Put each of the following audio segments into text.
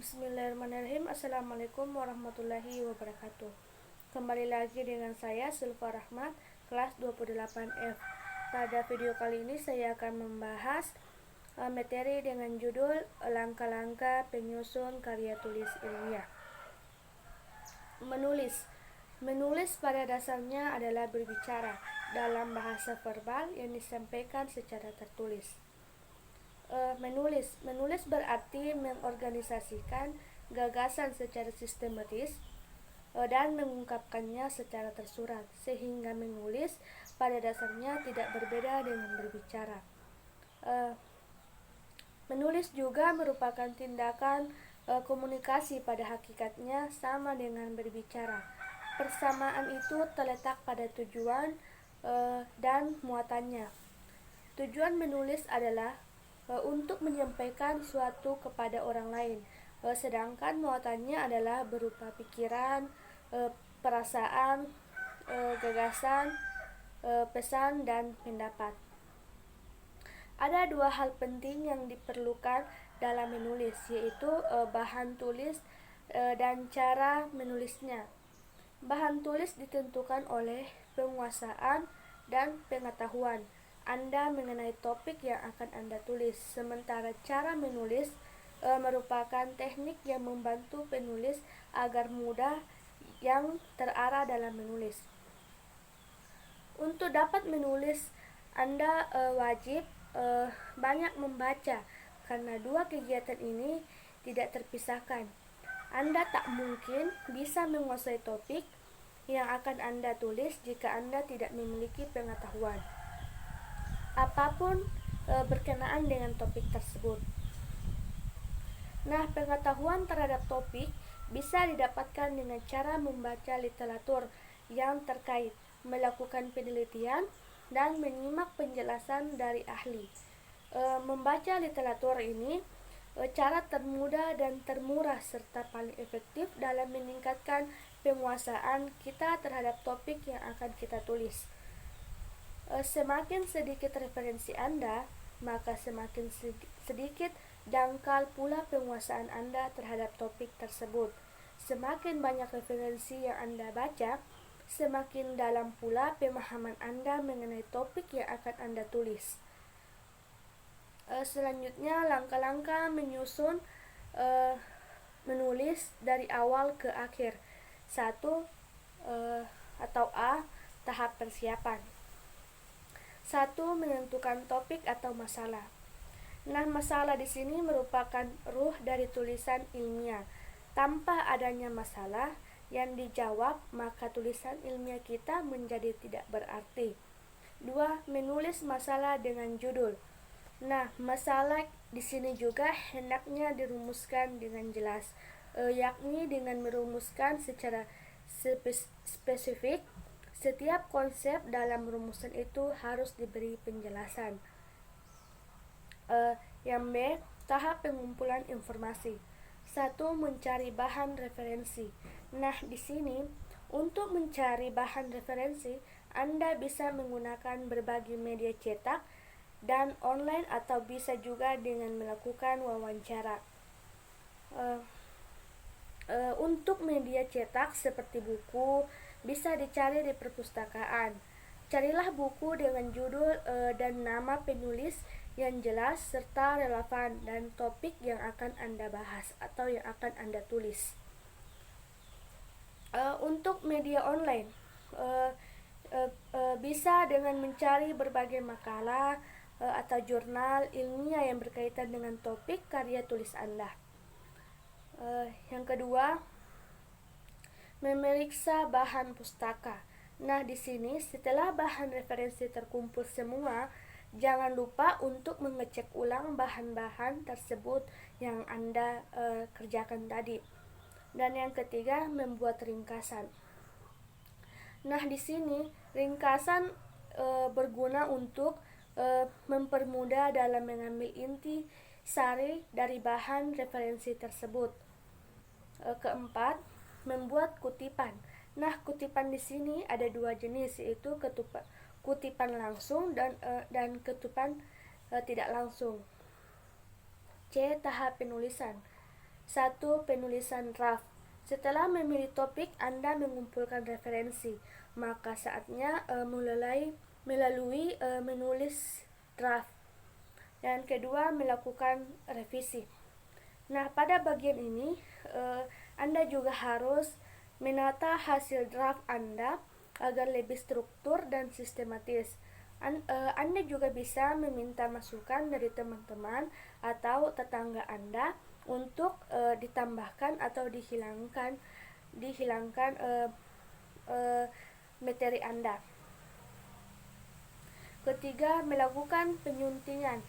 Bismillahirrahmanirrahim. Assalamualaikum warahmatullahi wabarakatuh. Kembali lagi dengan saya Sulfa Rahmat, kelas 28F. Pada video kali ini saya akan membahas materi dengan judul langkah-langkah penyusun karya tulis ilmiah. Menulis pada dasarnya adalah berbicara dalam bahasa verbal yang disampaikan secara tertulis. Menulis berarti mengorganisasikan gagasan secara sistematis dan mengungkapkannya secara tersurat, sehingga menulis pada dasarnya tidak berbeda dengan berbicara. Menulis juga merupakan tindakan komunikasi pada hakikatnya sama dengan berbicara. Persamaan itu terletak pada tujuan dan muatannya. Tujuan menulis adalah untuk menyampaikan suatu kepada orang lain, sedangkan muatannya adalah berupa pikiran, perasaan, gagasan, pesan, dan pendapat. Ada dua hal penting yang diperlukan dalam menulis, yaitu bahan tulis dan cara menulisnya. Bahan tulis ditentukan oleh penguasaan dan pengetahuan Anda mengenai topik yang akan Anda tulis, sementara cara menulis merupakan teknik yang membantu penulis agar mudah yang terarah dalam menulis. Untuk dapat menulis, Anda wajib banyak membaca, karena dua kegiatan ini tidak terpisahkan. Anda tak mungkin bisa menguasai topik yang akan Anda tulis jika Anda tidak memiliki pengetahuan apapun berkenaan dengan topik tersebut. Nah, pengetahuan terhadap topik bisa didapatkan dengan cara membaca literatur yang terkait, melakukan penelitian, dan menyimak penjelasan dari ahli. Membaca literatur ini cara termudah dan termurah serta paling efektif dalam meningkatkan penguasaan kita terhadap topik yang akan kita tulis. Semakin sedikit referensi Anda, maka semakin sedikit dangkal pula penguasaan Anda terhadap topik tersebut. Semakin banyak referensi yang Anda baca, semakin dalam pula pemahaman Anda mengenai topik yang akan Anda tulis. Selanjutnya, langkah-langkah menyusun menulis dari awal ke akhir. 1. Atau A. Tahap persiapan. 1. Menentukan topik atau masalah. Nah, masalah di sini merupakan ruh dari tulisan ilmiah. Tanpa adanya masalah yang dijawab, maka tulisan ilmiah kita menjadi tidak berarti. 2. Menulis masalah dengan judul. Nah, masalah di sini juga hendaknya dirumuskan dengan jelas, yakni dengan merumuskan secara spesifik. Setiap konsep dalam rumusan itu harus diberi penjelasan. Yang B. Tahap pengumpulan informasi. 1. Mencari bahan referensi. Nah, di sini untuk mencari bahan referensi, Anda bisa menggunakan berbagai media cetak dan online, atau bisa juga dengan melakukan wawancara. Untuk media cetak seperti buku, bisa dicari di perpustakaan. Carilah buku dengan judul dan nama penulis yang jelas serta relevan dan topik yang akan Anda bahas atau yang akan Anda tulis. Untuk media online, bisa dengan mencari berbagai makalah atau jurnal ilmiah yang berkaitan dengan topik karya tulis Anda. Yang kedua, memeriksa bahan pustaka. Nah, di sini setelah bahan referensi terkumpul semua, jangan lupa untuk mengecek ulang bahan-bahan tersebut yang Anda kerjakan tadi. Dan yang ketiga, membuat ringkasan. Nah, di sini ringkasan berguna untuk mempermudah dalam mengambil inti sari dari bahan referensi tersebut. Keempat, membuat kutipan. Nah, kutipan di sini ada dua jenis, yaitu kutipan langsung dan kutipan tidak langsung. C. Tahap penulisan. 1. Penulisan draft. Setelah memilih topik, Anda mengumpulkan referensi, maka saatnya melalui menulis draft. Dan kedua, melakukan revisi. Nah, pada bagian ini Anda juga harus menata hasil draft Anda agar lebih struktur dan sistematis. Anda juga bisa meminta masukan dari teman-teman atau tetangga Anda untuk ditambahkan atau dihilangkan materi Anda. Ketiga, melakukan penyuntingan.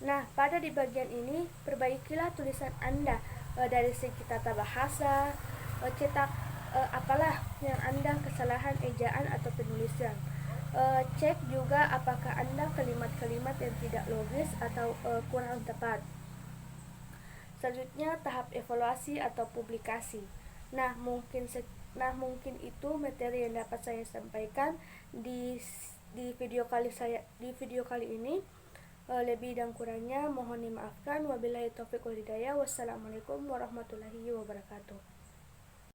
Nah, pada di bagian ini, perbaikilah tulisan Anda dari segi tata bahasa, cetak apalah yang Anda kesalahan ejaan atau penulisan. Cek juga apakah Anda kalimat-kalimat yang tidak logis atau kurang tepat. Selanjutnya, tahap evaluasi atau publikasi. Nah, mungkin itu materi yang dapat saya sampaikan di video kali ini. Lebih dan kurangnya mohon dimaafkan. Wabillahi taufiq wal hidayah. Wassalamualaikum warahmatullahi wabarakatuh.